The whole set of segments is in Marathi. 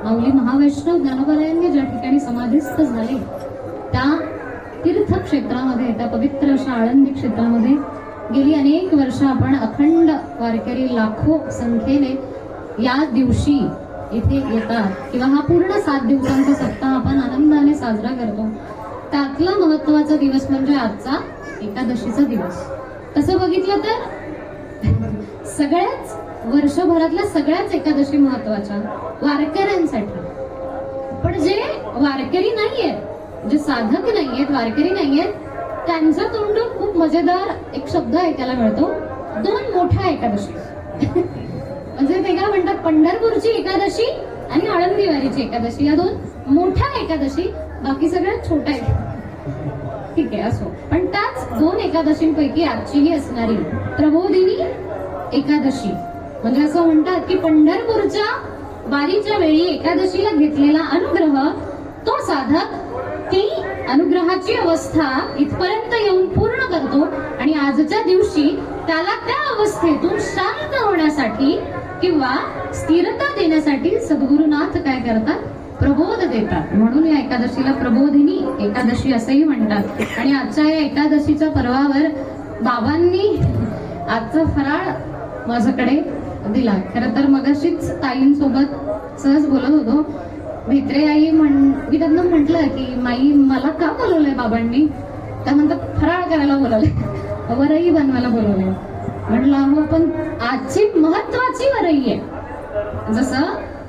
माऊली महावैष्णव ज्ञानोबारायांनी ज्या ठिकाणी समाधीस्थ झाले त्या तीर्थक्षेत्रामध्ये, त्या पवित्र अशा आळंदी क्षेत्रामध्ये गेली अनेक वर्ष आपण अखंड वारकरी लाखो संख्येने या दिवशी इथे येतात किंवा हा पूर्ण 7 दिवसांचा सप्ताह आपण आनंदाने साजरा करतो, त्यातला महत्वाचा दिवस म्हणजे आजचा एकादशीचा दिवस. तसं बघितलं तर सगळ्याच वर्षभरातल्या सगळ्याच एकादशी महत्वाच्या वारकऱ्यांसाठी. पण जे वारकरी नाहीयेत, जे साधक नाहीयेत, वारकरी नाहीयेत, त्यांच्या तोंडून खूप मजेदार एक शब्द ऐकायला मिळतो, 2 मोठ्या एकादशी. म्हणजे ते काय म्हणतात, पंढरपूरची एकादशी आणि आळंदी वारीची एकादशी, या 2 मोठ्या एकादशी, बाकी सगळ्या छोट्या आहेत. ठीक आहे, असो. पण त्याच 2 एकादशींपैकी आजचीही असणारी प्रबोधिनी एकादशी, म्हणजे असं म्हणतात की पंढरपूरच्या वारीच्या वेळी एकादशीला घेतलेला अनुग्रह, तो साधक ती अनुग्रहाची अवस्था इथपर्यंत येऊन पूर्ण करतो आणि आजच्या दिवशी त्याला त्या अवस्थेतून शांत होण्यासाठी किंवा स्थिरता देण्यासाठी सद्गुरुनाथ काय करतात, प्रबोध देतात. म्हणून या एकादशीला प्रबोधिनी एकादशी असंही म्हणतात. आणि आजच्या या एकादशीच्या पर्वावर बाबांनी आजचा फराळ माझ्याकडे दिला. खरं तर मगाशीच ताईंसोबत सहज बोलत होतो, भित्रे आई मी त्यांना म्हटलं की माई मला का बोलवलंय बाबांनी, त्या म्हणतात फराळ करायला बोलवलंय, वरई बनवायला बोलवलंय. म्हटलं हो, पण आजची महत्वाची वरई आहे. जसं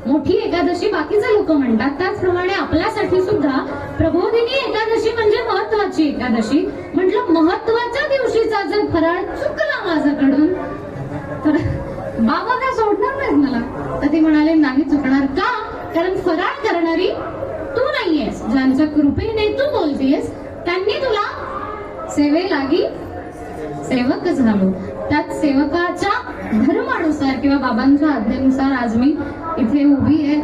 मोठी एकादशी बाकीचे लोक म्हणतात, त्याचप्रमाणे आपल्यासाठी सुद्धा प्रबोधिनी एकादशी म्हणजे महत्वाची एकादशी. म्हटलं महत्वाच्या दिवशीचा जर फराळ चुकला माझ्याकडून तर बाबा काय सोडणार नाहीत मला. तर ते म्हणाले नाही चुकणार. का? कारण फराळ करणारी तू नाहीयेस, ज्यांच्या कृपेने तू बोलतेस त्यांनी तुला सेवेलागी सेवक झालो. त्यात सेवकाच्या धर्मानुसार किंवा बाबांच्या आज्ञेनुसार आज मी इथे उभी आहे.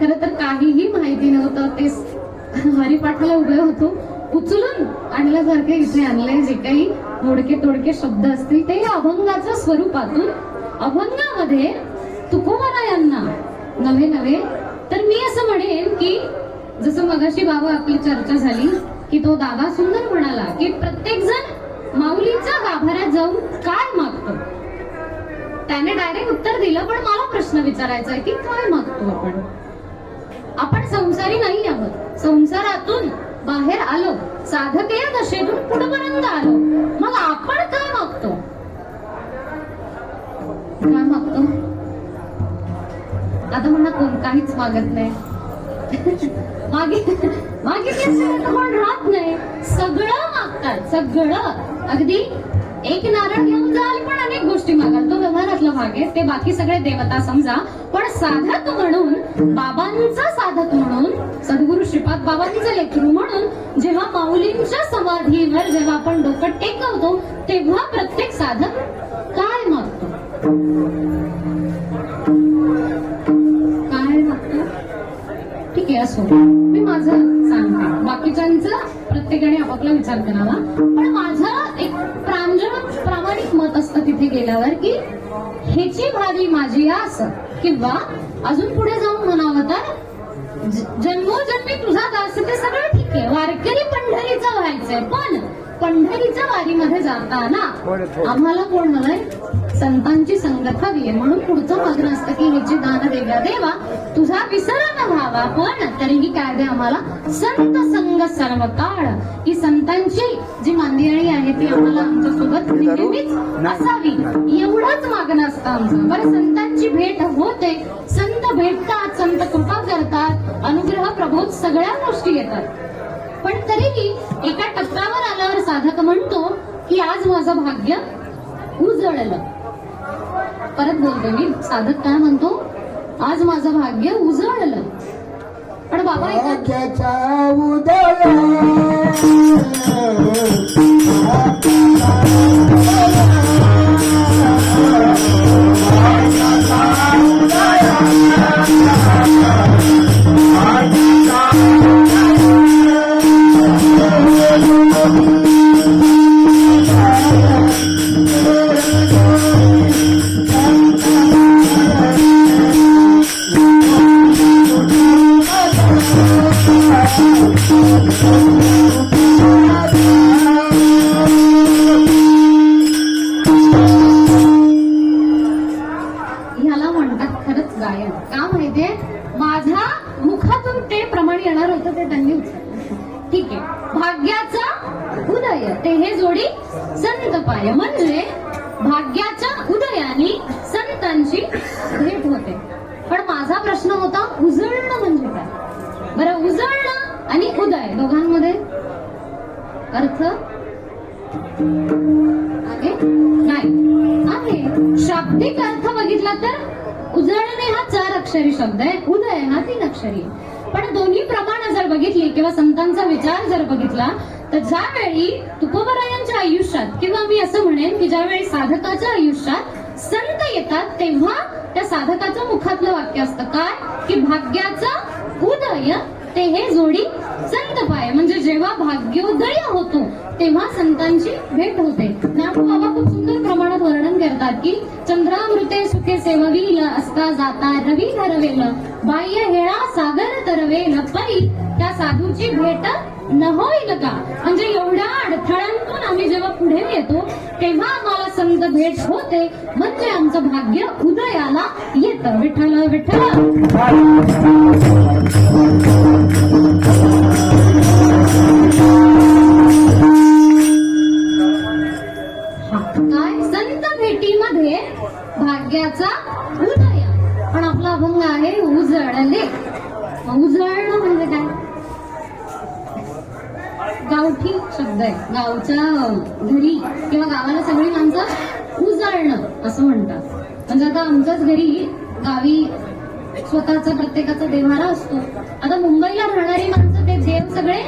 खरं तर काहीही माहिती नव्हतं, ते हरिपाठाला उभे होतो, उचलून आणल्यासारखे इथे आणले. जे काही मोडके तोडके शब्द असतील ते अभंगाच्या स्वरूपातून, अभंगामध्ये तुकोबारायांना नवे नवे. तर मी असं म्हणेन की जसं मगाशी बाबा आपली चर्चा झाली की तो दादा सुंदर म्हणाला की प्रत्येक जण माऊलीच्या गाभाऱ्यात जाऊन काय मागतो. त्याने डायरेक्ट उत्तर दिलं, पण मला प्रश्न विचारायचा आहे की काय मागतो आपण. आपण संसारी नाही आहोत, संसारातून बाहेर आलो, साधकेय दशेतून पुढपर्यंत आलो, मग आपण काय मागतो, काय मागतो. आता म्हणा कोण काहीच मागत नाही, मागितलं कोण राहत नाही, सगळं मागतात, सगळं. अगदी एक नारळ घेऊन जाल पण अनेक गोष्टी मागाल, तो व्यवहारातला भाग आहे, ते बाकी सगळे देवता समजा. पण साधक म्हणून, बाबांचा साधक म्हणून, सद्गुरु श्रीपाद बाबांचे लेकरू म्हणून जेव्हा माऊलींच्या समाधीवर जेव्हा आपण डोकं टेकवतो तेव्हा प्रत्येक साधक काय मागतो, काय मागतो. ठीक आहे, असो. मी माझं सांगते, बाकीच्यांचं प्रत्येकाने आपापला विचार करावा. पण माझं एक प्रामाणिक मत असतं तिथे गेल्यावर की ह्याची भावी माझी आस, किंवा अजून पुढे जाऊन म्हणावं तर जन्मोजन्मी तुझा दास, ते सगळं ठीक आहे. वारकरी पंढरीचं व्हायचंय, पण पंढरीच्या वारीमध्ये जाताना आम्हाला कोण हवंय, संतांची संगत हवी आहे. म्हणून पुढचं मागणं असतं की ह्याची दान देव्या देवा तुझा विसर न व्हावा, पण तरीही काय दे आम्हाला संत संग सर्व काळ. ही संतांची जी मांदियाळी आहे ती आम्हाला आमच्यासोबत नेहमीच असावी, एवढंच मागणं असतं आमचं. बरं, संतांची भेट होते, संत भेटतात, संत कृपा करतात, अनुग्रह प्रबोध सगळ्या गोष्टी येतात. पण तरीही एका टप्प्यावर आल्यावर साधक म्हणतो की आज माझं भाग्य उजळलं. परत बोलते मी, साधक काय म्हणतो, आज माझं भाग्य उजळलं. पण बाबा ह्याला म्हणतात खरंच गायन. का माहितीये, ज्याच्या मुखातून ते प्रमाण येणार होतं ते त्यांनी उचललं. ठीक आहे. भाग्याचा उदय ते हे जोडी संत पाय, म्हणजे भाग्याच्या उदयाने संतांची भेट होते. पण माझा प्रश्न होता उजळणं म्हणजे काय? बरं, उजळणं आणि उदय दोघांमध्ये अर्थ आहे नाही आहे. शाब्दिक अर्थ बघितला तर उजळणे हा 4 अक्षरी शब्द आहे, उदय हा 3 अक्षरी. पण दोन्ही प्रमाण जर बघितली किंवा संतांचा विचार जर बघितला तर ज्यावेळी तुकोबरायांच्या आयुष्यात किंवा मी असं म्हणेन की ज्यावेळी साधकाच्या आयुष्यात संत येतात तेव्हा त्या साधकाच्या मुखातलं वाक्य असतं काय की भाग्याचा उदय ते हे जोडी संत पाय, म्हणजे जेव्हा भाग्योदय होतो तेव्हा संतांची भेट होते. नाटू बाबा खूप सुंदर प्रमाणात वर्णन करतात की चंद्रामृते सुखे सेववील असता जाता रवी धरवेल बाह्य हेळा सागर तरवेल परी त्या साधूची भेट न होईल का. म्हणजे एवढ्या अडथळ्यांतून आम्ही जेव्हा पुढे येतो तेव्हा आम्हाला संत भेट होते, म्हणजे आमचं भाग्य उदयाला येतं. विठ्ठल विठ्ठल. काय संत भेटीमध्ये भाग्याचा उदय. पण आपला अभंग आहे उजळले. उजळणं म्हणजे काय? गावठी शब्द आहे. गावच्या घरी किंवा गावाला सगळी माणसं उजळणं असं म्हणतात. म्हणजे आता आमच्याच घरी गावी स्वतःचा प्रत्येकाचा देव्हारा असतो. आता मुंबईला राहणारी माणसं ते देव सगळे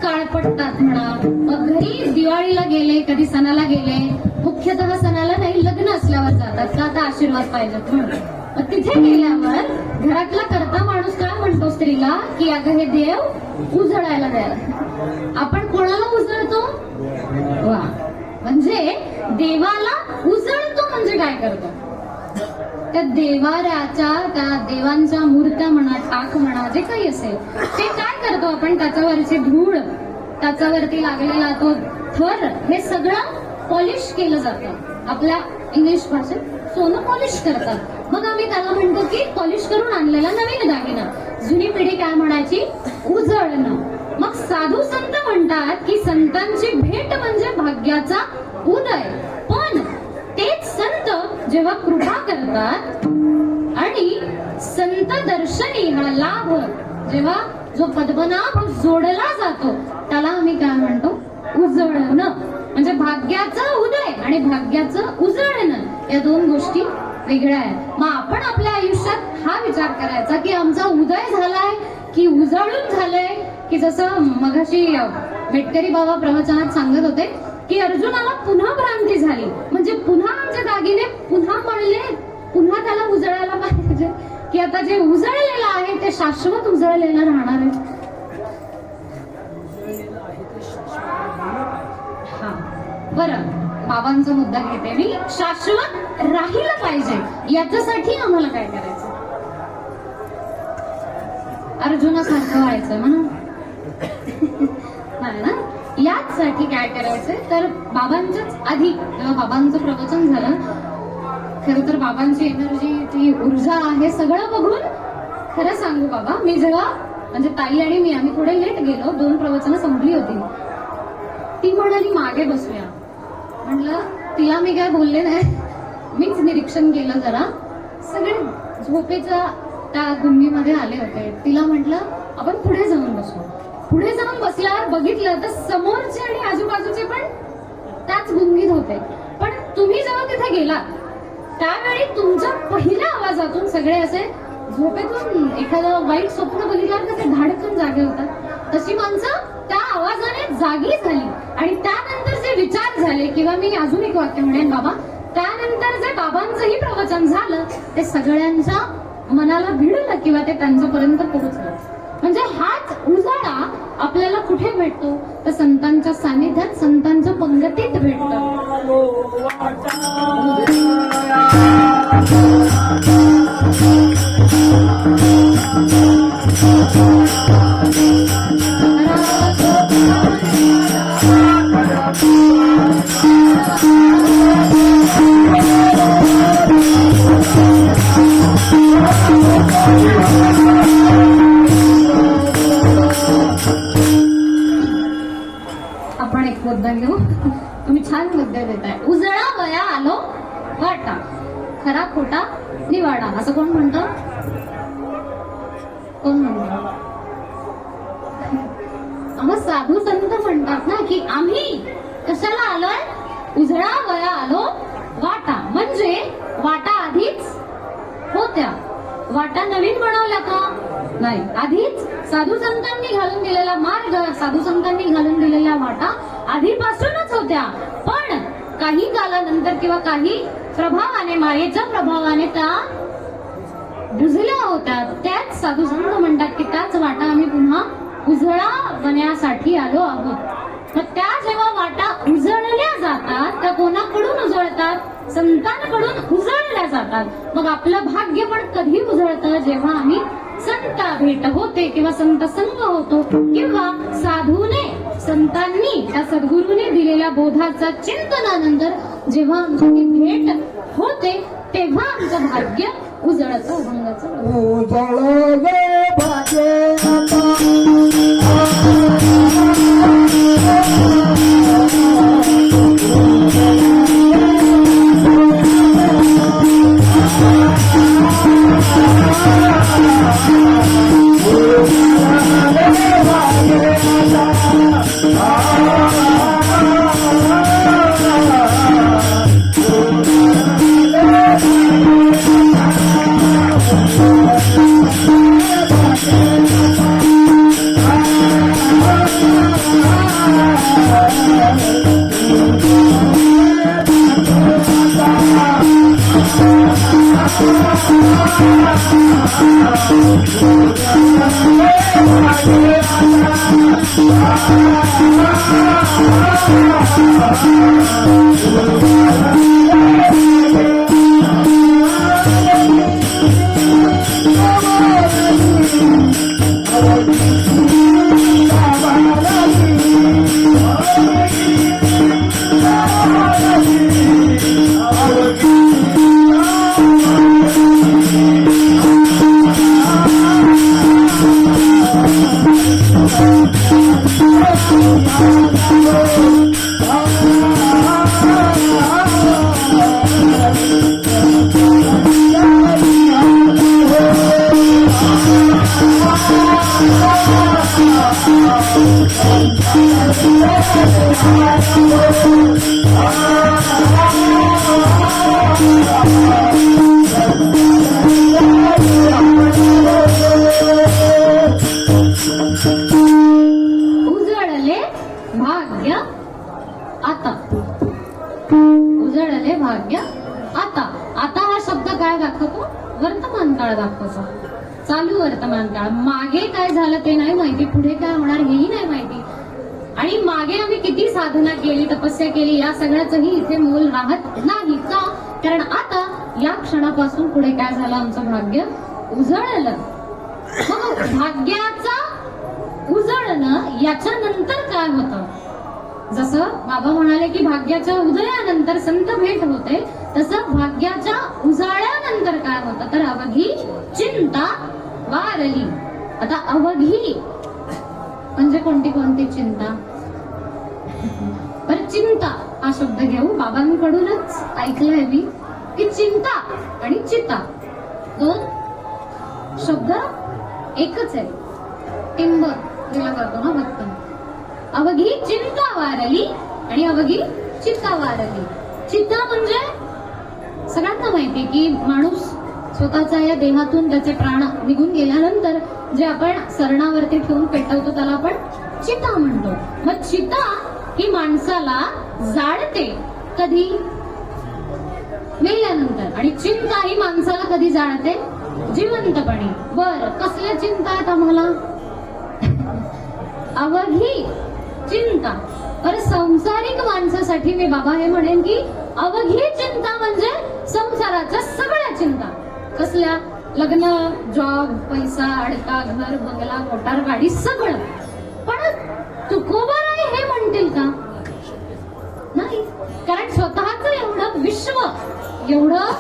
काळपटतात म्हणा. मग घरी दिवाळीला गेले, कधी सणाला गेले, मुख्यतः सणाला नाही लग्न असल्यावर जातात का आता आशीर्वाद पाहिजेत म्हणून. मग तिथे गेल्यावर घरातला करता माणूस काय म्हणतो स्त्रीला की अगं हे देव उजळायला द्यायला. आपण कोणाला उजळतो? वा, म्हणजे देवाला उजळतो म्हणजे काय करतो? त्या देवाऱ्याच्या त्या देवांच्या मूर्त्या म्हणा, टाक म्हणा, जे काही असेल ते काय करतो आपण? त्याच्यावरची धूळ, त्याच्यावरती लागलेला तो थर, हे सगळं पॉलिश केलं जातं. आपल्या इंग्लिश भाषेत सोनं पॉलिश करतात. मग आम्ही त्याला म्हणतो की पॉलिश करून आणलेला नवीन दागिना. जुनी पिढी काय म्हणायची? उजळणं. मग साधू संत म्हणतात की संतांची भेट म्हणजे भाग्याचा उदय. पण तेच संत जेव्हा कृपा करतात आणि संत दर्शनी हा लाभ जेव्हा जो पद्मनाभ जोडला जातो त्याला आम्ही काय म्हणतो? उजळणं. म्हणजे भाग्याचं उदय आणि भाग्याचं उजळणं या 2 गोष्टी वेगळ्या आहेत. मग आपण आपल्या आयुष्यात हा विचार करायचा की आमचा उदय झालाय की उजळून झालंय. की जसं मगाशी मेटकरी बाबा प्रवचनात सांगत होते की अर्जुनाला पुन्हा भ्रांती झाली, म्हणजे पुन्हा आमचे दागिने पुन्हा मळले, पुन्हा त्याला उजळायला पाहिजे की आता जे उजळलेलं आहे ते शाश्वत उजळलेलं राहणार आहे. हा बरं, बाबांचा मुद्दा घेते मी. शाश्वत राहिलं पाहिजे याच्यासाठी आम्हाला काय करायचं? अर्जुनासारखं व्हायचं म्हणून नाही ना. याचसाठी काय करायचंय तर बाबांच्याच आधी जेव्हा बाबांचं प्रवचन झालं, खरं तर बाबांची एनर्जी, ती ऊर्जा आहे सगळं बघून खरं सांगू बाबा, मी जेव्हा म्हणजे ताई आणि मी आम्ही थोडे लेट गेलो, 2 प्रवचनं संपली होती. ती म्हणाली मागे बसूया. म्हणलं तिला मी काय बोलले नाही, मीच निरीक्षण केलं जरा. सगळे झोपेच्या त्या गुंगीमध्ये आले होते. तिला म्हटलं आपण पुढे जाऊन बसू. पुढे जाऊन बसल्यावर बघितलं तर समोरचे आणि आजूबाजूचे पण त्याच गुंगीत होते. पण तुम्ही जेव्हा तिथे गेला त्यावेळी तुमच्या पहिल्या आवाजातून सगळे असे झोपेतून एखादं वाईट स्वप्न बघितल्यावर कसे धाडकन जागे होतात, तशी माणसं त्या आवाजाने जागी झाली. आणि त्यानंतर जे विचार झाले, किंवा मी अजून एक वाक्य म्हणेन बाबा, त्यानंतर जे बाबांचंही प्रवचन झालं ते सगळ्यांच्या मनाला भिडलं किंवा ते त्यांच्यापर्यंत पोहोचलं. म्हणजे हाच उजाळा आपल्याला कुठे भेटतो तर संतांच्या सानिध्यात, संतांच्या पंगतीत भेटतो. Thank you. छान मुद्दे देत आहे. उजळा वया आलो वाटा, खरा खोटा निवाडा, असं कोण म्हणतं? कोण म्हणतं? आम्हा साधू संत म्हणतात ना की आम्ही कशाला आलोय? उजळा वया आलो वाटा, म्हणजे वाटा आधीच होत्या. वाटा नवीन बनवल्या का? नाही, आधीच साधू संतांनी घालून दिलेला मार्ग, साधू संतांनी घालून दिलेल्या वाटा आधीपासूनच होत्या. पण काही कालानंतर किंवा काही प्रभावाने, मायेच्या प्रभावाने त्या बुजल्या होत्या. त्याच साधू संत म्हणतात की त्याच वाटा आम्ही पुन्हा उजळवण्यासाठी आलो आहोत. मग त्या जेव्हा वाटा उजळल्या जातात, त्या कोणाकडून उजळतात? संतांकडून उजळल्या जातात. मग आपलं भाग्य पण कधी उजळतं? जेव्हा आम्ही संता भेट होते किंवा संत संग होतो, किंवा साधूने, संतांनी, त्या सद्गुरूने दिलेल्या बोधाच्या चिंतनानंतर जेव्हा आमची भेट होते, तेव्हा आमचं भाग्य उजळतं, उभंगाचं उजळले भाग्य उजळले भाग्य आता. उजळले भाग्य आता. आता हा शब्द काय दाखवतो? वर्तमान काळ दाखवतो, चालू वर्तमान काळ. मागे काय झालं ते नाही माहिती, पुढे काय होणार हेही नाही माहिती. आणि मागे आम्ही किती साधना केली, तपस्या केली, या सगळ्याचंही इथे मोल राहत नाही. का? कारण आता या क्षणापासून पुढे काय झालं? आमचं भाग्य उजळलं. मग भाग्याचा उजळणं याच्या नंतर काय होतं? जसं बाबा म्हणाले की भाग्याच्या उदयानंतर संत भेट होते, तसं भाग्याच्या उजाळ्यानंतर काय होतं? तर अवघी चिंता वारली. आता अवघी म्हणजे कोणती कोणती चिंता? पर चिंता हा शब्द घेऊ. बाबांकडूनच ऐकलंय मी की चिंता आणि चिता दोन शब्द एकच आहे. टिंब दिला जातो ना भक्त. अवघी चिंता वारली आणि अवघी चिता वारली. चिता म्हणजे सगळ्यांना माहिती की माणूस स्वतःच्या या देहातून त्याचे प्राण निघून गेल्यानंतर जे आपण सरणावरती ठेवून पेटवतो त्याला आपण चिता म्हणतो. मग चिता ही माणसाला जाळते कधी? मेल्यानंतर. आणि चिंता ही माणसाला कधी जाळते? जिवंतपणी. बर, कसल्या चिंता आहेत आम्हाला? अवघी चिंता. तर संसारिक माणसासाठी मी बाबा हे म्हणेन की अवघी चिंता म्हणजे संसाराच्या सगळ्या चिंता. कसल्या? लग्न, जॉब, पैसा, अडका, घर, बंगला, मोटार गाडी, सगळं. पण तुकोबाराय हे म्हणतील का? नाही. कारण स्वतःच एवढं विश्व, एवढं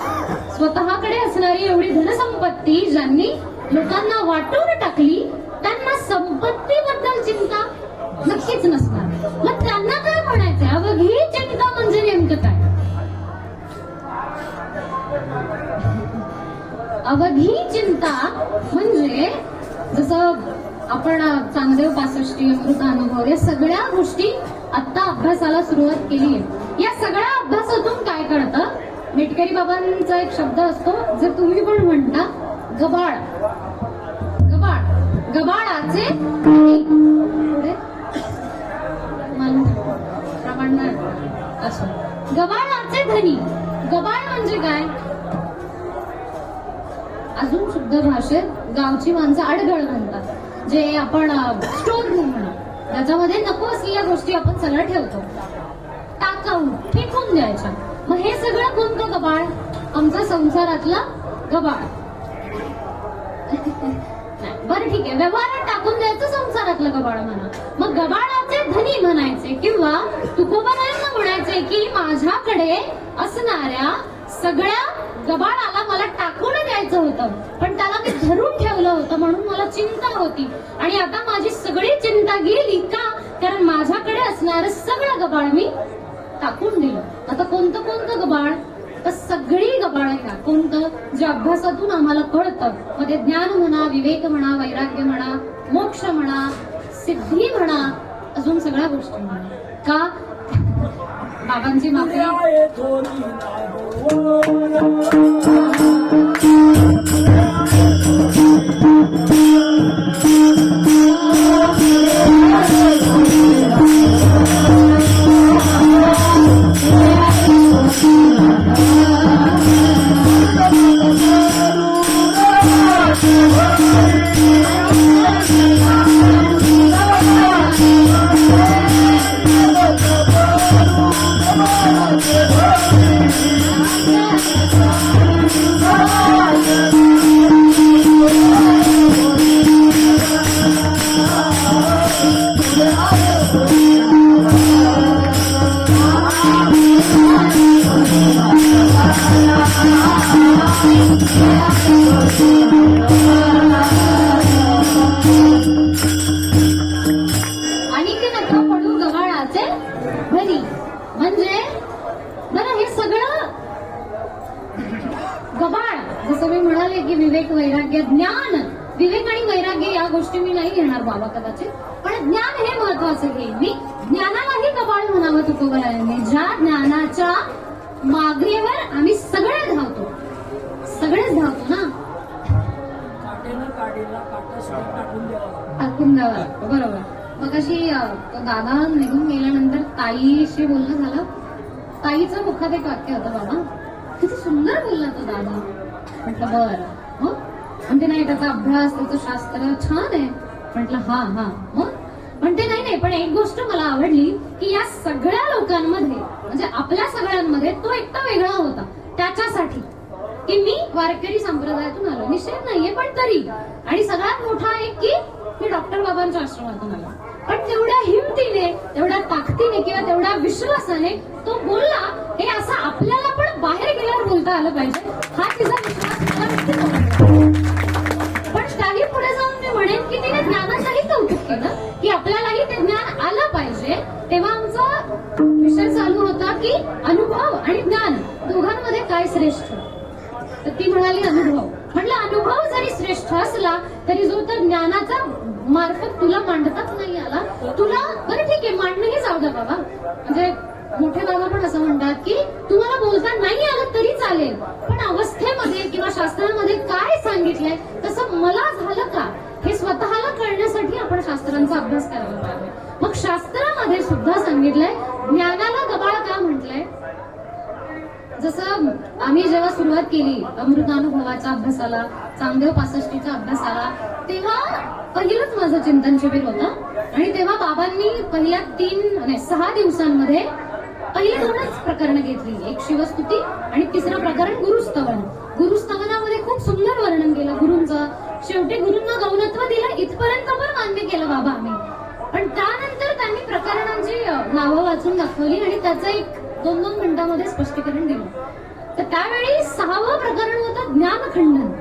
स्वतःकडे असणारी एवढी धनसंपत्ती ज्यांनी लोकांना वाटून टाकली, त्यांना संपत्तीबद्दल चिंता नक्कीच नसणार. मग त्यांना काय म्हणायचंय? अवघी चिंता म्हणजे कधी चिंता म्हणजे जसं आपण चांगदेव 65 अमृतानुभव या सगळ्या गोष्टी आता अभ्यासाला सुरुवात केली आहे. या सगळ्या अभ्यासातून काय कळतं, मेटकरी बाबांचा एक शब्द असतो, जर तुम्ही पण म्हणता गबाळ, गबाळ, गबाळाचे पुढे प्रमाण असं, गबाळाचे धनी. गबाळ म्हणजे काय, अजून शुद्ध भाषेत गावची माणसं अडगळ म्हणतात, जे आपण स्टोर रूम म्हणतो. त्याच्यामध्ये नको असलेल्या गोष्टी आपण सगळं ठेवतो, टाकावून फेकून द्यायच्या. मग हे सगळं कोणतं गबाळ, आमचा संसारातला गबाळ. बरं ठीक आहे, व्यवहारात टाकून द्यायचं संसारातलं गबाळ म्हणा. मग गबाळाचे धनी म्हणायचे किंवा तुकोबारायांना म्हणायचे की माझ्याकडे असणाऱ्या सगळ्या गबाळाला मला टाकून द्यायचं होतं, पण त्याला मी धरून ठेवलं होतं म्हणून मला चिंता होती. आणि आता माझी सगळी चिंता गेली का, कारण माझ्याकडे असणारं सगळं गबाळ मी टाकून दिलं. आता कोणतं कोणतं गबाळ, तर सगळी गबाळ घ्या. कोणतं, जे अभ्यासातून आम्हाला कळतं, मध्ये ज्ञान म्हणा, विवेक म्हणा, वैराग्य म्हणा, मोक्ष म्हणा, सिद्धी म्हणा, अजून सगळ्या गोष्टी म्हणा. का बाबांची माफी आणि की नका पडू गबाळाचे घरी. म्हणजे बरं, हे सगळं गबाळ, जसं मी म्हणाले की विवेक, वैराग्य, ज्ञान. विवेक आणि वैराग्य या गोष्टी मी नाही घेणार बाबा कदाचित, पण ज्ञान हे महत्वाचं घेईन मी. ज्ञानालाही गबाळ म्हणावं तुकोबारायांनी. ज्या ज्ञानाच्या मागेवर आम्ही सगळे धावतो, सगळेच धावतो ना, टाकून द्यावा, बरोबर. मग अशी दादा निघून गेल्यानंतर ताईशी बोलणं झालं. ताईचं मुखात एक वाक्य होतं, बाबा किती सुंदर बोलला तो दादा. म्हटलं बरं, मग म्हणते नाही त्याचा अभ्यास, त्याचं शास्त्र छान आहे. म्हटलं हा हा, मग म्हणते नाही नाही, पण एक गोष्ट मला आवडली की या सगळ्या लोकांमध्ये, म्हणजे आपल्या सगळ्यांमध्ये तो एकटा वेगळा होता. त्याच्यासाठी की मी वारकरी संप्रदायातून आलो, निश्चित नाहीये पण तरी, आणि सगळ्यात मोठा एक की मी डॉक्टर बाबांच्या आश्रमातून आलो. पण तेवढ्या हिमतीने, तेवढ्या ताकदीने किंवा तेवढ्या विश्वासाने तो बोलला. हे असं आपल्याला पण बाहेर गेल्यावर बोलता आलं पाहिजे, हा तिचा विश्वास मला नक्कीच आवडला. पण काही पुढे जाऊन मी म्हणेन की तिने ज्ञानाचाही कौतुक केलं की आपल्यालाही ते ज्ञान आलं पाहिजे. तेव्हा आमचा विषय चालू होता की अनुभव आणि ज्ञान दोघांमध्ये काय श्रेष्ठ, तर ती म्हणाली अनुभव. म्हटलं अनुभव जरी श्रेष्ठ असला तरी जो तर ज्ञानाचा मार्फत तुला मांडताच नाही आला, तुला बरं ठीक आहे मांडणंही जाऊ द्या बाबा. म्हणजे मोठे बाबा पण असं म्हणतात की तुम्हाला बोलता नाही आलं तरी चालेल, पण अवस्थेमध्ये किंवा शास्त्रामध्ये काय सांगितलंय तसं मला झालं का, हे स्वतःला कळण्यासाठी आपण शास्त्रांचा अभ्यास करायला पाहिजे. मग शास्त्रामध्ये सुद्धा सांगितलंय ज्ञानाला गबाळ का म्हटलंय. जसं आम्ही जेव्हा सुरुवात केली अमृतानुभवाच्या अभ्यासाला, चांगदेव 65च्या अभ्यासाला, तेव्हा पहिलंच माझं चिंतन शिबिर होतं. आणि तेव्हा बाबांनी पहिल्या 6 दिवसांमध्ये पहिली 2च प्रकरणं घेतली. एक शिवस्तुती आणि तिसरं प्रकरण गुरुस्तवन. गुरुस्तवनामध्ये खूप सुंदर वर्णन केलं गुरूंचं. शेवटी गुरूंना गौणत्व दिलं इथपर्यंत पण मान्य केलं बाबा आम्ही. पण त्यानंतर त्यांनी प्रकरणांची नावं वाचून दाखवली आणि त्याचं एक 2-2 मिनिटांमध्ये स्पष्टीकरण दिलं. तर त्यावेळी 6वं प्रकरण होतं ज्ञानखंडन.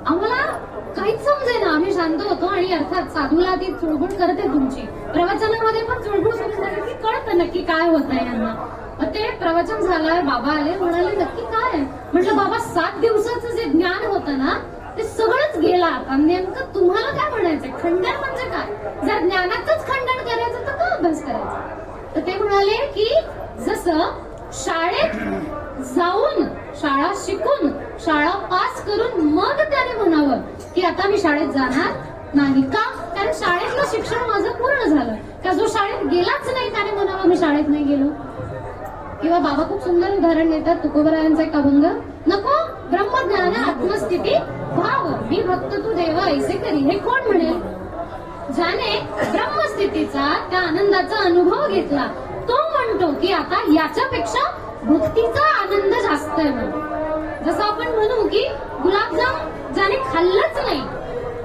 आम्हाला काहीच समजेना, आम्ही शांत होतो आणि अर्थात साधूला ती चुळबुळ करते तुमची. प्रवचनामध्ये पण चुळबुळ सुरू झाली की कळतं नक्की काय होत आहे यांना. मग ते प्रवचन झालं, बाबा आले, म्हणाले नक्की काय? म्हटलं बाबा 7 दिवसाचं जे ज्ञान होतं ना ते सगळंच गेलं. आता नेमकं तुम्हाला काय म्हणायचंय? खंडन म्हणजे काय? जर ज्ञानाचंच खंडन करायचं तर का अभ्यास करायचा? तर ते म्हणाले की जसं शाळेत जाऊन, शाळा शिकून, शाळा पास करून मग त्याने म्हणावं की आता मी शाळेत जाणार नाही. का? कारण शाळेतलं शिक्षण माझं पूर्ण झालं. का जो शाळेत गेलाच नाही त्याने म्हणावं मी शाळेत नाही गेलो? किंवा बाबा खूप सुंदर उदाहरण देतात तुकोबरायांचा एक अभंग, नको ब्रह्मज्ञान आत्मस्थिती भाव मी भक्त तू देव ऐसे करी. हे कोण म्हणेल? ज्याने ब्रह्मस्थितीचा, त्या आनंदाचा अनुभव घेतला तो म्हणतो की आता याच्यापेक्षा भक्तीचा आनंद जास्त आहे म्हणून. जसं आपण म्हणू की गुलाबजाम ज्याने खाल्लंच नाही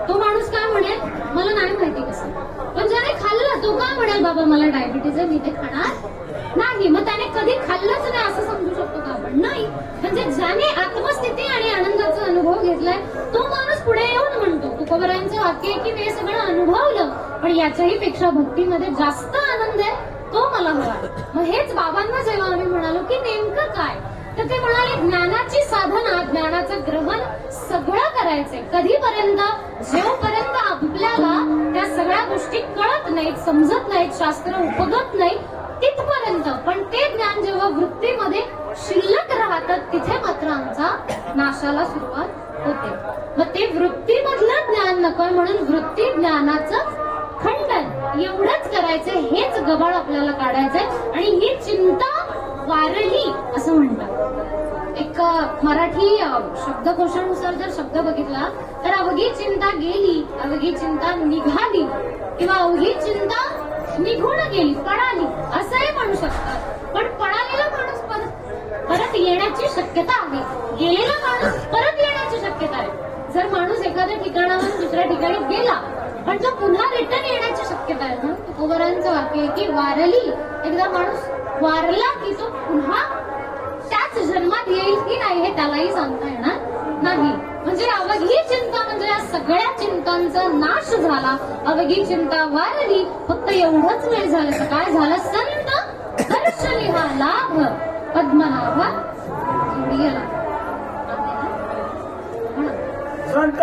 तो माणूस काय म्हणेल? मला नाही माहिती कसं. पण ज्याने खाल्लं तो काय म्हणेल? बाबा मला डायबिटीज आहे, मी ते खाणार नाही. मग त्याने कधी खाल्लंच नाही असं समजू शकतो का आपण? नाही. म्हणजे ज्याने आत्मस्थिती आणि आनंदाचा अनुभव घेतलाय तो माणूस पुढे येऊन म्हणतो, तुकोबरायांचं वाक्य आहे की मी हे सगळं अनुभवलं पण याच्याही पेक्षा भक्तीमध्ये जास्त आनंद आहे तो मला हवा. मग हेच बाबांना जेव्हा आम्ही म्हणालो की नेमकं काय, तर ते म्हणाले ज्ञानाची साधना, ज्ञानाचं ग्रहण सगळं करायचंय. कधीपर्यंत? जेवपर्यंत आपल्याला त्या सगळ्या गोष्टी कळत नाहीत, समजत नाहीत, शास्त्र उपगत नाही तिथपर्यंत. पण ते ज्ञान जेव्हा वृत्तीमध्ये शिल्लक राहतात तिथे मात्र आमचा नाशाला सुरुवात होते. मग ते वृत्तीमधलं ज्ञान नकोय म्हणून वृत्ती ज्ञानाचं खंडन एवढंच करायचंय. हेच गबाळ आपल्याला काढायचंय आणि ही चिंता वारली असं म्हणतात. एक मराठी शब्दकोशानुसार जर शब्द बघितला तर अवघी चिंता गेली, अवघी चिंता निघाली किंवा अवघी चिंता निघून गेली, पळाली असंही म्हणू शकतात. पण पळालेला माणूस परत येण्याची शक्यता आहे, गेलेला माणूस परत येण्याची शक्यता आहे. जर माणूस एखाद्या ठिकाणावर दुसऱ्या ठिकाणी गेला पण तो पुन्हा रिटर्न येण्याची शक्यता आहे. म्हणून तुकोबरांचं वाक्य आहे की वारली, एकदा माणूस वारला की तो पुन्हा त्याच जन्मात येईल की नाही हे त्यालाही सांगता येणार नाही. म्हणजे अवघी चिंता म्हणजे या सगळ्या चिंतांचा नाश झाला, अवघी चिंता वारली. फक्त एवढंच नाही झालं तर काय झालं? संत दर्शनी हा लाभ पद्मनाभ जोडियला. संत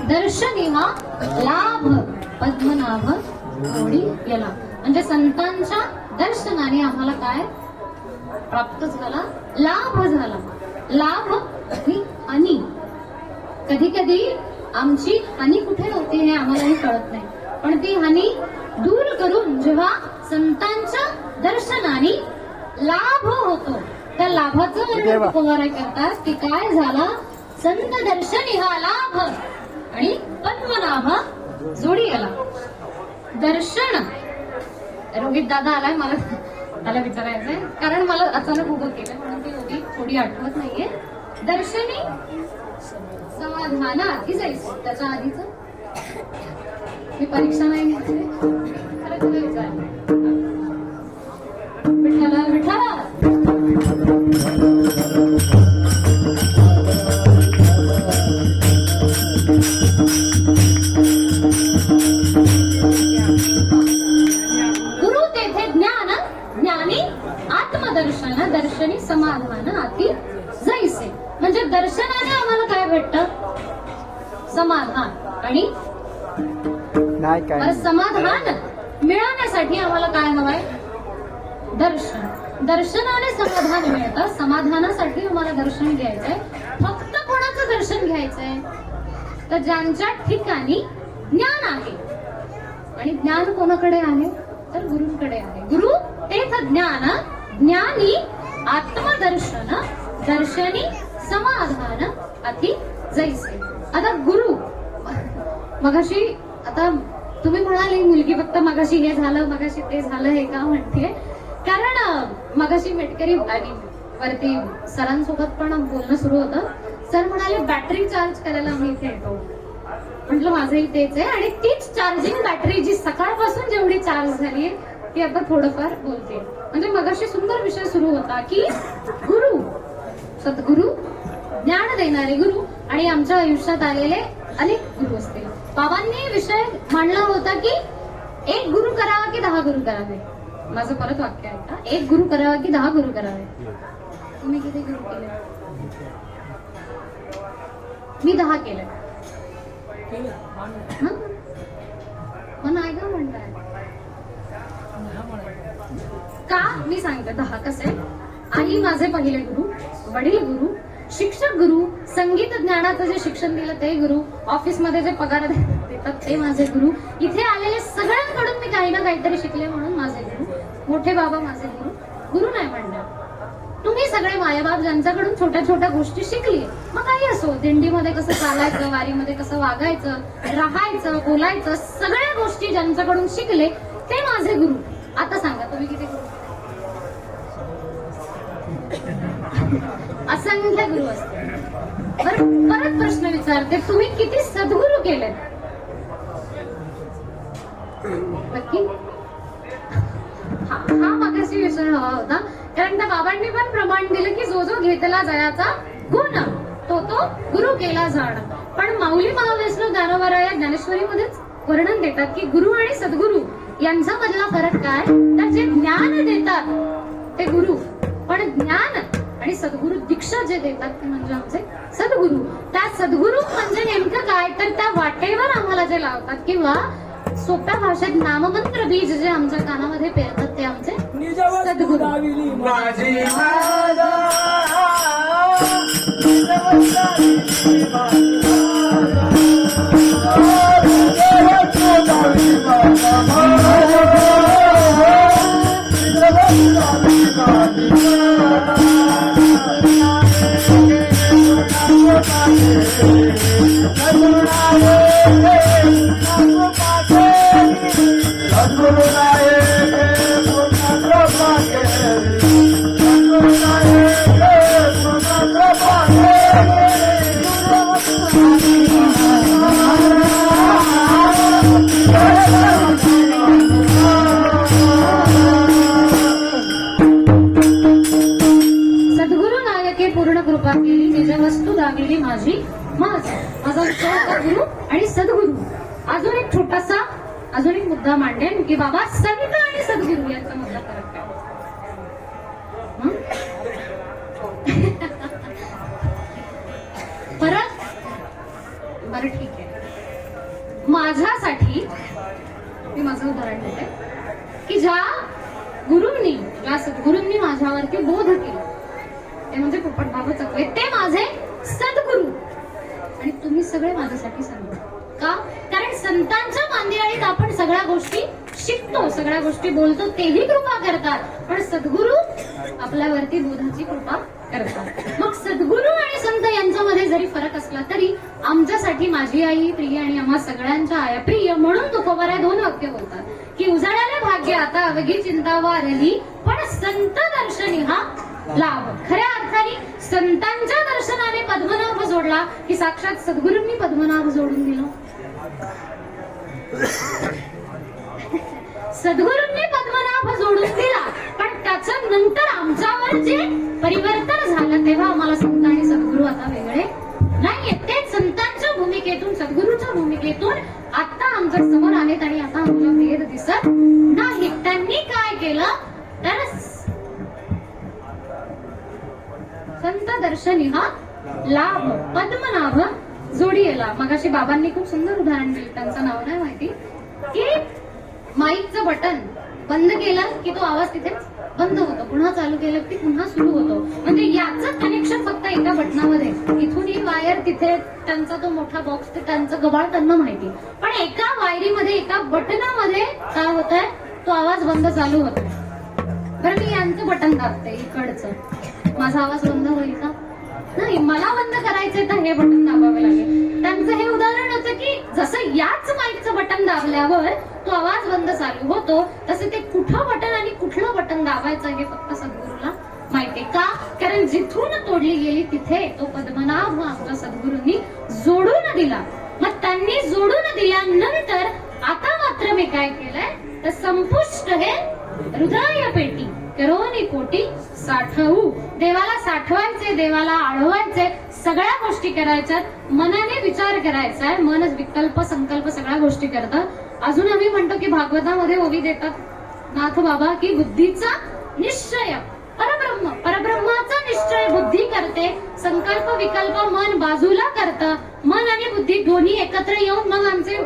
दर्शनी लाभ पद्मनाभ जोडी गेला. म्हणजे संतांच्या दर्शनाने आम्हाला काय प्राप्त झाला? लाभ झाला. लाभ आणि हानी. कधी कधी आमची हानी कुठे होती हे आम्हालाही कळत नाही, पण ती हानी दूर करून जेव्हा संतांच्या दर्शनाने लाभ होतो त्या लाभाचं वर्णन तुकोबाराय करतात की काय झाला? संत दर्शनी हा लाभ आणि पद्मनाभ जोडी गेला. दर्शन, रोहित दादा आलाय, मला त्याला विचारायचंय कारण मला अचानक उभं केलं म्हणून ती उभी थोडी आठवत नाहीये. दर्शनी समाधान आधी जायचं, त्याच्या आधीच मी परीक्षा नाही घेतली खरं तुला विचार. विठ्ठला विठ्ठला गुरु तेथे ज्ञान, ज्ञानी आत्मदर्शन, दर्शनी समाधान अति जैसे. म्हणजे दर्शनाने आम्हाला काय भेटतं? समाधान आणि नाही काय बरं, समाधान मिळवण्यासाठी आम्हाला काय हवंय? दर्शन. दर्शनाने समाधान मिळतं. समाधानासाठी आम्हाला दर्शन घ्यायचंय. फक्त कोणाचं दर्शन घ्यायचंय? तर ज्यांच्या ठिकाणी ज्ञान आहे. आणि ज्ञान कोणाकडे आहे? तर गुरूंकडे आहे. गुरु तेथ ज्ञान, ज्ञानी आत्मदर्शन, दर्शनी समाधान अति जैसे. आता गुरु मगाशी, आता तुम्ही म्हणाले मुलगी फक्त मगाशी हे झालं मगाशी ते झालं हे का म्हणते? कारण मगाशी मेटकरी आणि वरती सरांसोबत पण बोलणं सुरू होतं. सर म्हणाले बॅटरी चार्ज करायला मी इथे येतो. म्हटलं माझंही तेच आहे. आणि तीच चार्जिंग बॅटरी जी सकाळपासून जेवढी चार्ज झाली ती आता थोडंफार बोलते. म्हणजे मगाशी सुंदर विषय सुरू होता की गुरु, सद्गुरु, ज्ञान देणारे गुरु आणि आमच्या आयुष्यात आलेले अनेक गुरु असतील. बाबांनी विषय मांडला होता की एक गुरु करावा की 10 गुरु करावे. माझं परत वाक्य आहे का? एक गुरु करावा की 10 गुरु करावे. तुम्ही किती गुरु केले? मी 10 केले. मग नाही का म्हणताय? का? मी सांगते 10 कसे. आई माझे पहिले गुरु, वडील गुरु, शिक्षक गुरु, संगीत ज्ञानाचं जे शिक्षण दिलं ते गुरु, ऑफिसमध्ये जे पगार देतात ते माझे गुरु, इथे आलेले सगळ्यांकडून मी काही ना काहीतरी शिकले म्हणून माझे गुरु, मोठे बाबा माझे गुरु. गुरु नाही म्हणणार, तुम्ही सगळे मायबाप ज्यांच्याकडून छोट्या छोट्या गोष्टी शिकली. मग काही असो, दिंडीमध्ये कसं चालायचं, वारीमध्ये कसं वागायचं, राहायचं, बोलायचं, सगळ्या गोष्टी ज्यांच्याकडून शिकले ते माझे गुरु. आता सांगा तुम्ही किती गुरु? असंख्य गुरु असते. परत प्रश्न विचारते, तुम्ही किती सद्गुरु केलेत? नक्की? हा मागाशी विषय हवा होता. कारण त्या बाबांनी पण प्रमाण दिलं की जो जो घेतला जयाचा गुण तो तो गुरु केला जाण. पण माऊली महावैष्णव ज्ञानोबा या ज्ञानेश्वरीमध्येच वर्णन देतात की गुरु आणि सद्गुरु यांचा मधला फरक काय? तर जे ज्ञान देतात ते गुरु, पण ज्ञान आणि सद्गुरु दीक्षा जे देतात ते म्हणजे आमचे सद्गुरु. त्या सद्गुरु म्हणजे नेमकं काय? तर त्या वाटेवर आम्हाला जे लावतात किंवा सोप्या भाषेत नाममंत्र बीज जे आमच्या कानामध्ये पेरतात ते आमचे सद्गुरु. माझी माता सद्गुरु नायके पूर्ण कृपा केली, निज वस्तू दाविली माझी माझा विषय होता गुरु आणि सद्गुरु. अजून एक छोटासा अजून एक मुद्दा मांडेन की बाबा संत आणि सद्गुरु यांचा मुद्दा फरक काय? परत बरं ठीक आहे. माझ्यासाठी मी माझं उदाहरण देते की ज्या गुरूंनी, ज्या सद्गुरूंनी माझ्यावरती बोध केला ते म्हणजे पोपट बाबा चकवे, ते माझे सद्गुरू. आणि तुम्ही सगळे माझ्यासाठी सद्गुरू. का? कारण संतांच्या मांदियाळीत आपण सगळ्या गोष्टी शिकतो, सगळ्या गोष्टी बोलतो, तेही कृपा करतात. पण सद्गुरू आपल्यावरती बोधाची कृपा करतात. मग सद्गुरू आणि संत यांच्यामध्ये जरी फरक असला तरी आमच्यासाठी माझी आई प्रिय आणि आम्हा सगळ्यांच्या आया प्रिय म्हणून तुकोबारा 2 वाक्य बोलतात की उजाळ्याला भाग्य आता अवघी चिंता वारली, पण संत दर्शनी हा लाभ. खऱ्या अर्थाने संतांच्या दर्शनाने पद्मनाभ जोडला की साक्षात सद्गुरूंनी पद्मनाभ जोडून दिलं. सद्गुरूंनी पद्मनाभ जोडून दिला, पण त्याच्यानंतर आमच्यावर जे परिवर्तन झालं तेव्हा आम्हाला संत आणि सद्गुरू आता वेगळे नाहीये. तेच संतांच्या भूमिकेतून, सद्गुरूच्या भूमिकेतून आता आमच्या समोर आहेत आणि आता आमचा भेद दिसत नाही. त्यांनी काय केलं तर संत दर्शनी हा लाभ, पद्मनाभ जोडीला मगाशी बाबांनी खूप सुंदर उदाहरण दिलं, त्यांचं नाव नाही माहिती, की माईकचं बटन बंद केलं की तो आवाज तिथे बंद होतो, पुन्हा चालू केलं की पुन्हा सुरू होतो. म्हणजे याचं कनेक्शन फक्त एका बटनामध्ये, इथून ही वायर तिथे, त्यांचा तो मोठा बॉक्स, ते त्यांचं गबाळ त्यांना माहिती. पण एका वायरीमध्ये, एका बटनामध्ये काय होत आहे, तो आवाज बंद चालू होतो. बरं मी यांचं बटन दाबते इकडचं, माझा आवाज बंद होईल का? नाही, मला बंद करायचंय तर हे बटन दाबावे लागेल. त्यांचं हे उदाहरण होतं की जसं याच माईकचं बटन दाबल्यावर तो आवाज बंद चालू होतो, तसे ते कुठं बटन आणि कुठलं बटन दाबायचं हे फक्त सद्गुरूला माहितीये. का? कारण जिथून तोडली गेली तिथे तो पद्मनाभ आमच्या सद्गुरूंनी जोडून दिला. मग त्यांनी जोडून दिल्यानंतर आता मात्र मी काय केलंय तर संपुष्ट हे हृदय पेटी करोनी कोटी साठवू. देवाला साठवायचे, देवाला आळवायचे, सगळ्या गोष्टी करायच्यात, मनाने विचार करायचा आहे. मनच विकल्प संकल्प सगळ्या गोष्टी करतात. अजून आम्ही म्हणतो की भागवतामध्ये ओवी देतात नाथ बाबा की बुद्धीचा निश्चय परब्रह्म, परब्रह्माचा निश्चय बुद्धी करते, संकल्प विकल्प मन बाजूला करतं. मन आणि बुद्धी दोन्ही एकत्र येऊन मग आमचे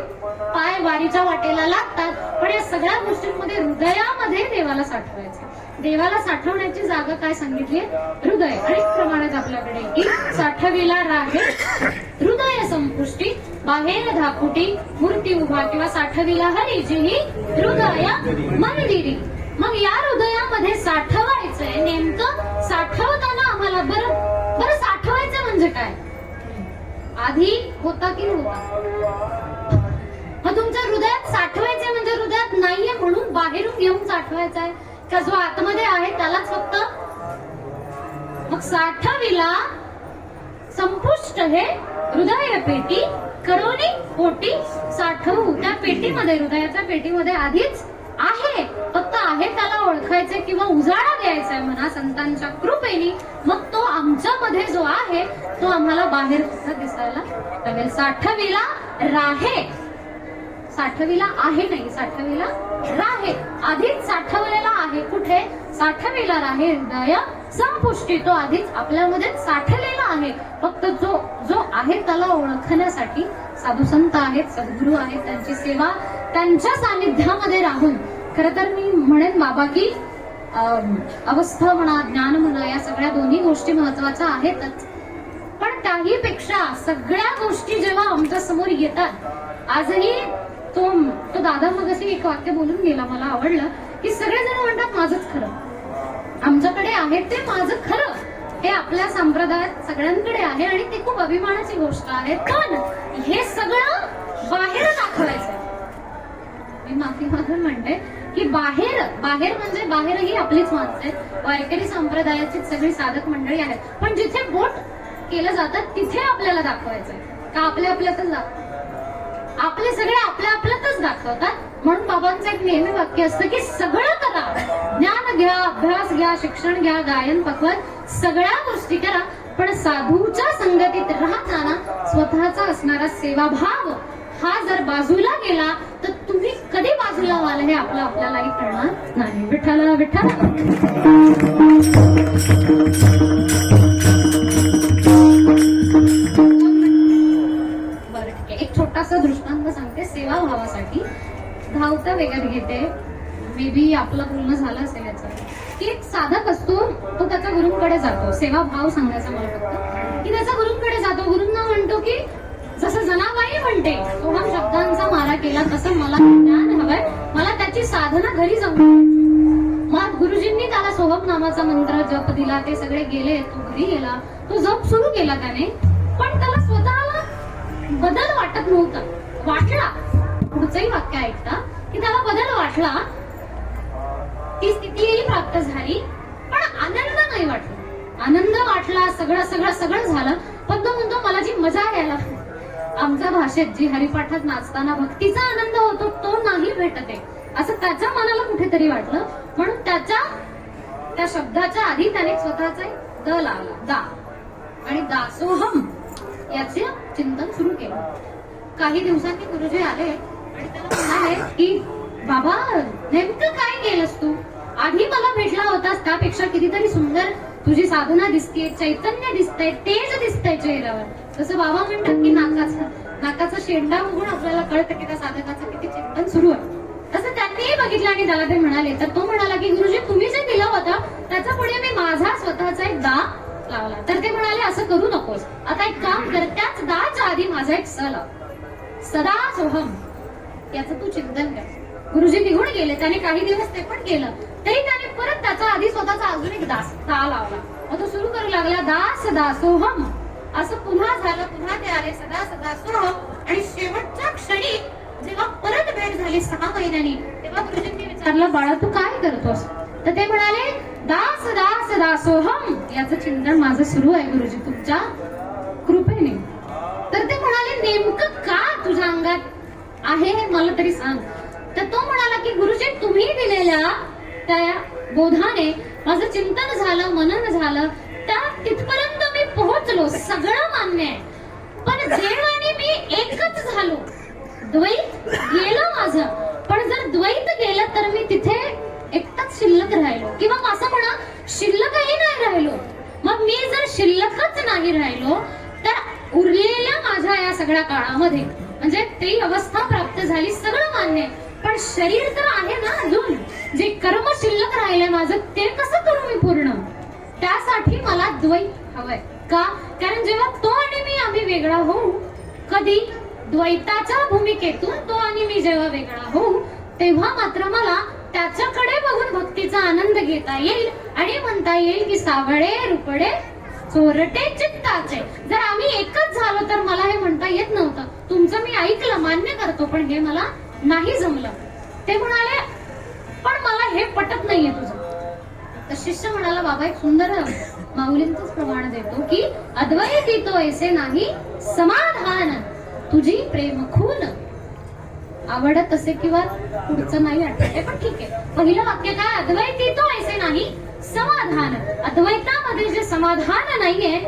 पाय वारीच्या वाटेला लागतात. पण या सगळ्या गोष्टींमध्ये हृदयामध्ये देवाला साठवायचं. देवाला साठवण्याची जागा काय सांगितली? हृदय. आणि प्रमाणात आपल्याकडे की साठविला राहे हृदय संपुष्टी, बाहेर धाकुटी मूर्ती उभा, किंवा साठविला हरी जिनी हृदय मंदिरी. मग या हृदयामध्ये साठवायचंय. नेमकं साठवताना आम्हाला बरं साठवायचं म्हणजे काय? आधी होता की नव्हता? मग तुमच्या हृदयात साठवायचंय म्हणजे हृदयात नाहीये म्हणून बाहेरून घेऊन साठवायचं आहे का? जो आतमध्ये आहे त्यालाच फक्त. मग साठविला संपुष्ट हे हृदय पेटी करोनी कोटी साठवू. त्या पेटीमध्ये, हृदयाच्या पेटीमध्ये आधीच आहे, फक्त आहे त्याला ओळखायचंय किंवा उजाळा द्यायचाय म्हणा संतांच्या कृपेने. मग तो आमच्यामध्ये जो आहे तो आम्हाला बाहेर सुद्धा दिसायला लागेल. साठविला राहे, साठविला आहे नाही, साठविला राहे. आधीच साठवलेला आहे. कुठे? साठविला राहे हृदय संपुष्टी. तो आधीच आपल्यामध्ये साठलेला आहे. फक्त जो आहे त्याला ओळखण्यासाठी साधू संत आहेत, सद्गुरू आहेत, त्यांची सेवा, त्यांच्या सानिध्यामध्ये राहून. खरं तर मी म्हणेन बाबा की अवस्था म्हणा, ज्ञान म्हणा, या सगळ्या दोन्ही गोष्टी महत्वाच्या आहेतच. पण त्याहीपेक्षा सगळ्या गोष्टी जेव्हा आमच्या समोर येतात, आजही तो दादा मगाशी एक वाक्य बोलून गेला, मला आवडलं, की सगळेजण म्हणतात माझंच खरं, आमच्याकडे आहे ते माझं खरं. हे आपल्या संप्रदायात सगळ्यांकडे आहे आणि ती खूप अभिमानाची गोष्ट आहे. पण हे सगळं बाहेर दाखवायचं. मी माफी मागून म्हणते की बाहेर म्हणजे बाहेरही आपलीच माणसं आहेत, वारकरी संप्रदायाची सगळी साधक मंडळी आहेत. पण जिथे बोट केलं जातं तिथे आपल्याला दाखवायचंय का? आपल्यातच आपले सगळे आपल्यातच दाखवतात. म्हणून बाबांचं एक नेहमी वाक्य असतं की सगळं करा, ज्ञान घ्या, अभ्यास घ्या, शिक्षण घ्या, गायन पकवान, सगळ्या गोष्टी करा, पण साधूच्या संगतीत राहताना स्वतःचा असणारा सेवाभाव हा जर बाजूला गेला तर तुम्ही कधी बाजूला व्हाल हे आपल्यालाही कळणार नाही. विठ्ठल विठ्ठल. बरं, एक छोटासा दृष्टांत सांगते सेवाभावासाठी. धावता वेगात घेते, मे बी आपलं बोलणं झालं असेल याचं, की एक साधक असतो, तो त्याच्या गुरूंकडे जातो. सेवाभाव सांगायचा मला फक्त, की त्याच्या गुरूंकडे जातो. गुरूंना म्हणतो की जसं जनाबाई म्हणते सोहम शब्दांचा मारा केला तसं मला ज्ञान हवंय, मला त्याची साधना घरी जाऊन. मग गुरुजींनी त्याला सोहम नामाचा मंत्र जप दिला, ते सगळे गेले, तो घरी गेला, तो जप सुरू केला त्याने. पण त्याला स्वतःला बदल वाटत नव्हता. वाटला, पुढचंही वाक्य ऐकता, की त्याला बदल वाटला, ती स्थितीही प्राप्त झाली, पण आनंद नाही वाटला. आनंद वाटला, सगळं झालं, पण तो म्हणतो मला जी मजा यायला, आमच्या भाषेत जी हरिपाठात नाचताना भक्तीचा आनंद होतो तो नाही भेटत आहे, असं त्याच्या मनाला कुठेतरी वाटलं. म्हणून त्या शब्दाच्या आधी त्याने स्वतःचा द लावला, दा, आणि दासोहम याचे चिंतन सुरू केलं. काही दिवसांनी गुरुजी आले आणि त्याला म्हणाले की बाबा नेमकं काय केलंस तू? आधी मला भेटला होतास त्यापेक्षा कितीतरी सुंदर तुझी साधना दिसतेय, चैतन्य दिसतंय, तेज दिसतंय चेहऱ्यावर. जसं बाबा म्हणतात की नाकाचा शेंडा बघून आपल्याला कळतं की त्या साधकाचं किती चिंतन सुरू आहे. तसं त्यांनीही बघितलं आणि त्याला ते म्हणाले. तर तो म्हणाला की गुरुजी तुम्ही जे दिलं होतं त्याच्या पुढे मी माझा स्वतःचा एक दा लावला. तर ते म्हणाले असं करू नकोस, आता एक काम कर, त्याच दाच्या आधी माझा एक स लाव, सदा सोहम, याचं तू चिंतन कर. गुरुजी निघून गेले, त्याने काही दिवस ते पण केलं, तरी त्याने परत त्याच्या आधी स्वतःचा अजून एक दा लावला. मग तो सुरू करू लागला दास दासोहम. असं पुन्हा झालं, पुन्हा ते आले सदा सदा सोहम. आणि शेवटच्या क्षणी जेव्हा परत भेट झाली 6 महिन्यांनी, तेव्हा गुरुजींनी विचारलं बाळा तू काय करतोस? तर ते म्हणाले दास दास दासोहम, याचं चिंतन माझं सुरू आहे गुरुजी तुमच्या कृपेने. तर ते म्हणाले नेमकं का तुझ्या अंगात आहे हे मला तरी सांग. तर तो म्हणाला की गुरुजी तुम्ही दिलेल्या त्या बोधाने माझं चिंतन झालं, मनन झालं, त्या तिथपर्यंत मी पोहोचलो, सगळं मान्य आहे. पण जेव्हा मी एकच झालो, द्वैत गेलं माझं, पण जर द्वैत गेलं तर मी तिथे एकटाच शिल्लक राहिलो, किंवा असं म्हणा शिल्लकही नाही राहिलो. मग मी जर शिल्लकच नाही राहिलो तर उरलेल्या माझ्या या सगळ्या काळामध्ये म्हणजे ती अवस्था प्राप्त झाली, सगळं मान्य आहे, पण शरीर तर आहे ना अजून, जे कर्म शिल्लक राहिले माझं ते कसं करू मी पूर्ण? त्यासाठी मला द्वैत हवंय. का? कारण जेव्हा तो आणि मी आम्ही वेगळा होऊ, कधी द्वैताच्या भूमिकेतून तो आणि मी जेव्हा वेगळा होऊ, तेव्हा मात्र मला त्याच्याकडे बघून भक्तीचा आनंद घेता येईल आणि म्हणता येईल की सावळे रुपडे चोरटे चित्ताचे. जर आम्ही एकच झालो तर मला हे म्हणता येत नव्हतं. तुमचं मी ऐकलं, मान्य करतो, पण हे मला नाही जमलं. ते म्हणाले पण मला हे पटत नाहीये तुझं. तर शिष्य म्हणाला बाबा एक सुंदर माऊलींचंच प्रमाण देतो की अद्वैती तो ऐसे नाही समाधान, तुझी प्रेम खून आवडत असे किंवा पुढचं नाही आठवते, पण ठीक आहे. पहिलं वाक्य काय? अद्वैती तो ऐसे नाही समाधान. अद्वैतामध्ये जे समाधान नाहीये,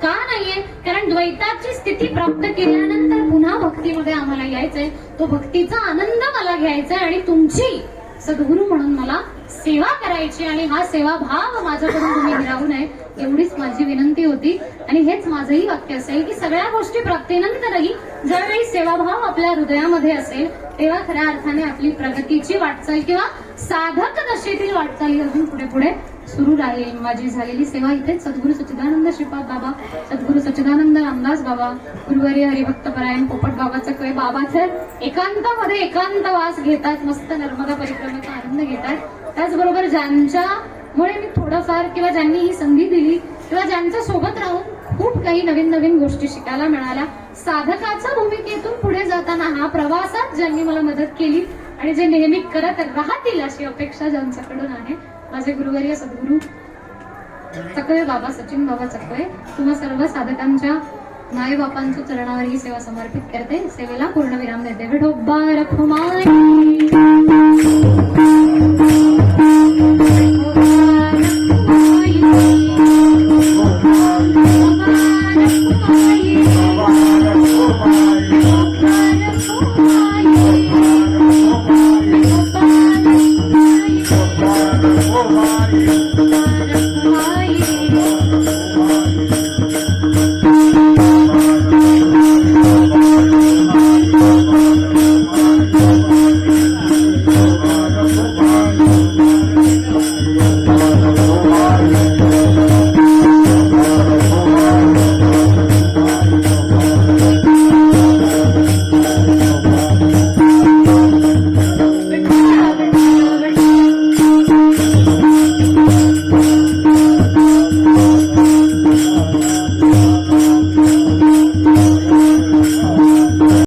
का नाहीये? कारण द्वैताची स्थिती प्राप्त केल्यानंतर पुन्हा भक्तीमध्ये आम्हाला यायचंय, तो भक्तीचा आनंद मला घ्यायचाय आणि तुमची सद्गुरू म्हणून मला सेवा करायची, आणि हा सेवाभाव माझ्याकडून तुम्ही हिरावू नये एवढीच माझी विनंती होती. आणि हेच माझंही वाक्य असेल की सगळ्या गोष्टी प्राप्तीनंतरही ज्यावेळी सेवाभाव आपल्या हृदयामध्ये असेल तेव्हा खऱ्या अर्थाने आपली प्रगतीची वाटचाल किंवा साधक दशेतील वाटचाली अजून पुढे पुढे सुरू राहील. माझी झालेली सेवा इथेच सद्गुरू सच्चिदानंद श्रीपाद बाबा, सद्गुरू सच्चिदानंद रामदास बाबा, गुरुवारी हरिभक्त परायण पोपट बाबाचं कै बाबा तर एकांतामध्ये एकांतवास घेतात, मस्त नर्मदा परिक्रमेचा आनंद घेतात. त्याचबरोबर ज्यांच्यामुळे मी थोडंफार किंवा ज्यांनी ही संधी दिली किंवा ज्यांच्या सोबत राहून खूप काही नवीन नवीन गोष्टी शिकायला मिळाल्या, साधकाच्या भूमिकेतून पुढे जाताना हा प्रवासात ज्यांनी मला मदत केली आणि जे नेहमी करत राहतील अशी अपेक्षा ज्यांच्याकडून आहे, माझे गुरुवर्य सद्गुरू चकवे बाबा, सचिन बाबा चकवे, तुम्हा सर्व साधकांच्या माय बापांच्या चरणावर ही सेवा समर्पित करते. सेवेला पूर्णविराम देते. विठोबा रखुमाई.